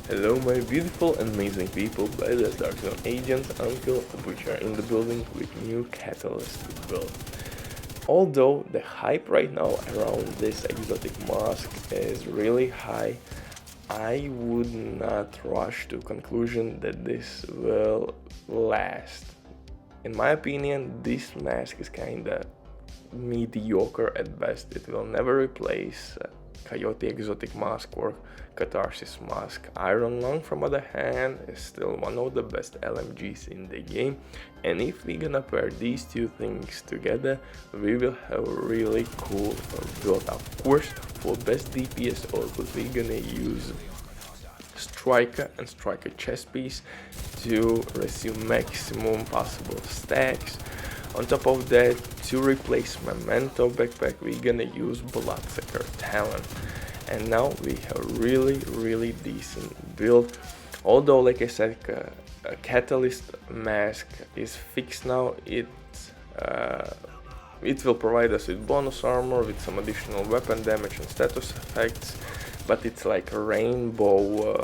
Hello my beautiful and amazing people, by the Dark Zone agents, Uncle, which are in the building with new catalyst build. Although the hype right now around this exotic mask is really high, I would not rush to conclusion that this will last. In my opinion, this mask is kinda mediocre at best. It will never replace Coyote Exotic Mask or Catharsis Mask. Iron Lung, from other hand, is still one of the best LMGs in the game, and if we're gonna pair these two things together, we will have a really cool build. Of course, for best DPS output, we're gonna use Striker and Striker chest piece to receive maximum possible stacks. On top of that, to replace Memento backpack, we're gonna use Bloodsucker talent. And now we have really decent build. Although, like I said, a catalyst mask is fixed now. It will provide us with bonus armor, with some additional weapon damage and status effects, but it's like a rainbow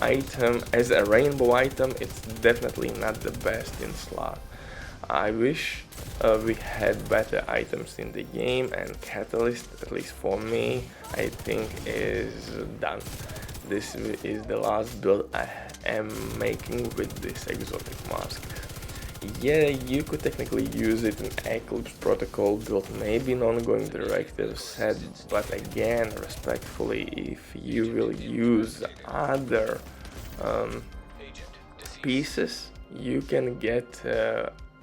item. As a rainbow item, it's definitely not the best in slot. I wish we had better items in the game, and Catalyst, at least for me, I think is done. This is the last build I am making with this exotic mask. Yeah, you could technically use it in Eclipse Protocol build, maybe in ongoing directive set, but again, respectfully, if you will use other pieces, you can get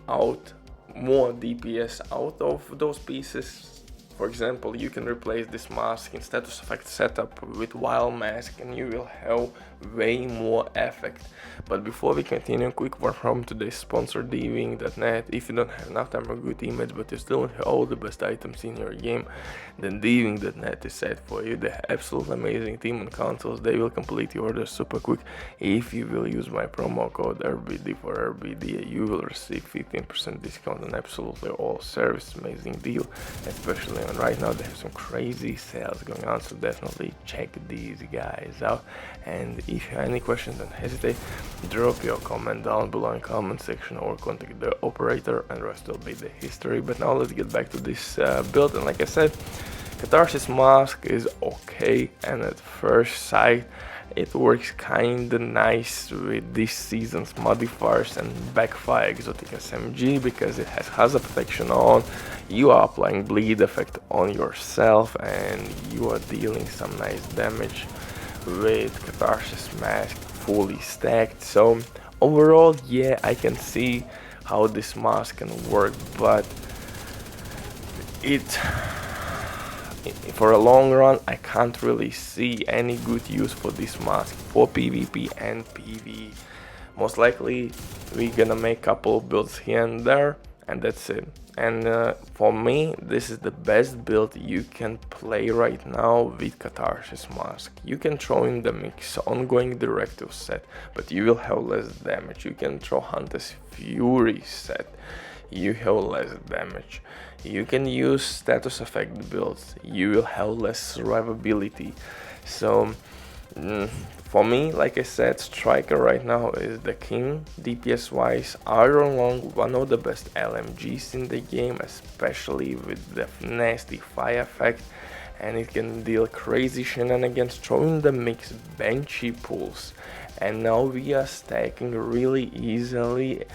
out more DPS out of those pieces. For example, you can replace this mask in status effect setup with Wild Mask and you will have way more effect. But before we continue, quick word from today's sponsor, DVing.net. If you don't have enough time or good teammates but you still have all the best items in your game, then DVing.net is set for you. They have absolutely amazing team and consoles. They will complete your order super quick. If you will use my promo code RBD for RBD, you will receive 15% discount on absolutely all service. Amazing deal, especially on right now they have some crazy sales going on, so definitely check these guys out. And if you have any questions, don't hesitate, drop your comment down below in comment section or contact the operator, and the rest will be the history. But now let's get back to this build. And like I said, Catharsis Mask is okay, and at first sight it works kinda nice with this season's modifiers and Backfire Exotic SMG because it has hazard protection on, you are applying bleed effect on yourself, and you are dealing some nice damage with Catharsis Mask fully stacked. So overall, yeah, I can see how this mask can work, but for a long run, I can't really see any good use for this mask for PvP and PvE. Most likely, we're gonna make a couple builds here and there, and that's it. And for me, this is the best build you can play right now with Catharsis Mask. You can throw in the mix ongoing directive set, but you will have less damage. You can throw Hunter's Fury set, you have less damage. You can use status effect builds, you will have less survivability. So for me, like I said, Striker right now is the king. DPS wise, Iron Lung, one of the best LMGs in the game, especially with the nasty fire effect, and it can deal crazy shenanigans, throwing the mix Banshee pulls. And now we are stacking really easily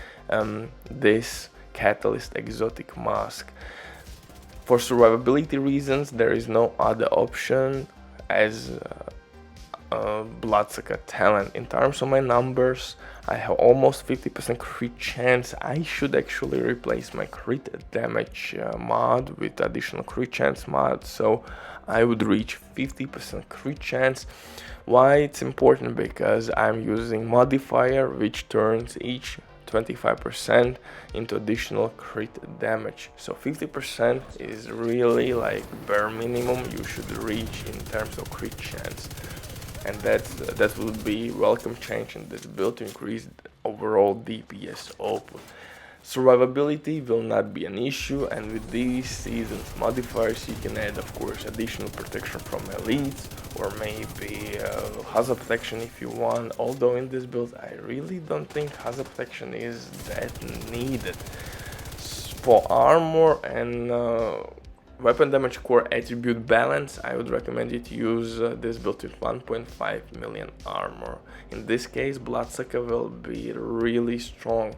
this Catalyst Exotic Mask. For survivability reasons, there is no other option as Bloodsucker talent. In terms of my numbers, I have almost 50% crit chance. I should actually replace my crit damage mod with additional crit chance mod, so I would reach 50% crit chance. Why it's important? Because I'm using modifier which turns each 25% into additional crit damage. So 50% is really like bare minimum you should reach in terms of crit chance. And that would be welcome change in this build to increase overall DPS output. Survivability will not be an issue, and with these seasoned modifiers you can add of course additional protection from elites, or maybe hazard protection if you want, although in this build I really don't think hazard protection is that needed. For armor and weapon damage core attribute balance, I would recommend you to use this build with 1.5 million armor. In this case, Bloodsucker will be really strong.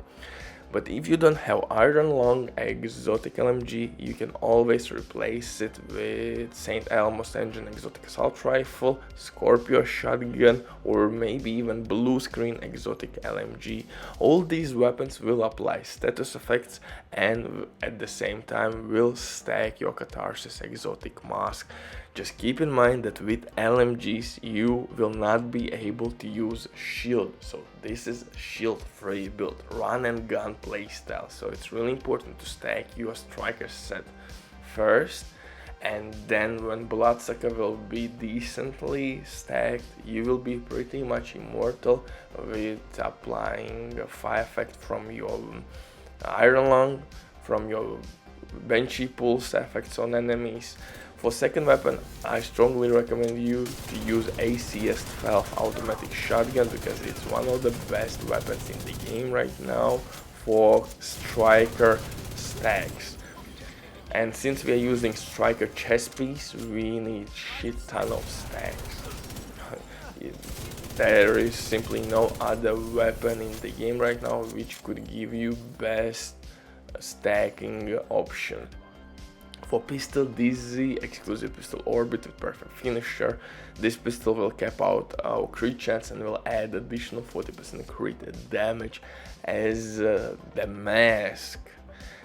But if you don't have Iron Long exotic LMG, you can always replace it with St. Elmo's Engine exotic assault rifle, Scorpio shotgun, or maybe even blue screen exotic LMG. All these weapons will apply status effects and at the same time will stack your Catharsis exotic mask. Just keep in mind that with LMGs you will not be able to use shield, so this is shield free build, run and gun playstyle, so it's really important to stack your striker set first, and then when Bloodsucker will be decently stacked, you will be pretty much immortal with applying a fire effect from your Iron Lung, from your Benchy pulse effects on enemies. For second weapon, I strongly recommend you to use ACS 12 automatic shotgun because it's one of the best weapons in the game right now for striker stacks. And since we are using striker chest piece, we need shit ton of stacks. There is simply no other weapon in the game right now which could give you best stacking option. For pistol, DZ exclusive pistol orbit with perfect finisher. This pistol will cap out our crit chance and will add additional 40% crit damage. As the mask,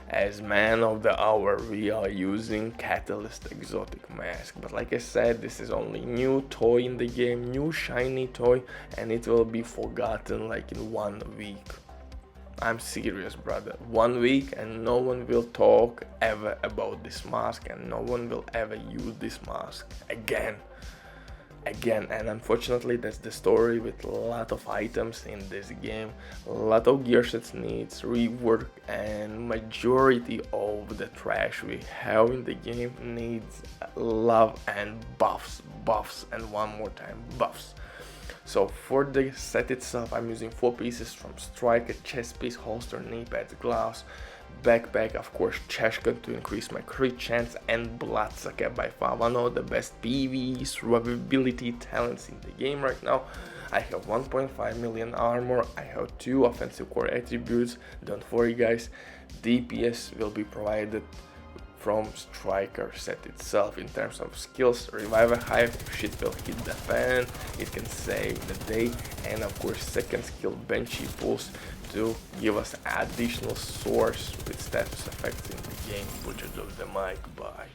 as man of the hour, we are using Catalyst exotic mask. But like I said, this is only new toy in the game, new shiny toy, and it will be forgotten like in 1 week. I'm serious, brother. 1 week and no one will talk ever about this mask, and no one will ever use this mask again. And unfortunately that's the story with a lot of items in this game. A lot of gear sets needs rework, and majority of the trash we have in the game needs love and buffs, and one more time buffs. So for the set itself, I'm using 4 pieces from striker, chest piece, holster, knee pads, gloves, backpack, of course chest gun to increase my crit chance, and Bloodsucker, by far one of the best PvE survivability talents in the game right now. I have 1.5 million armor, I have 2 offensive core attributes. Don't worry guys, DPS will be provided from striker set itself. In terms of skills, Reviver Hive, if shit will hit the fan, it can save the day, and of course second skill Benchy Pulse to give us additional source with status effects in the game. Butchered of the mic, bye.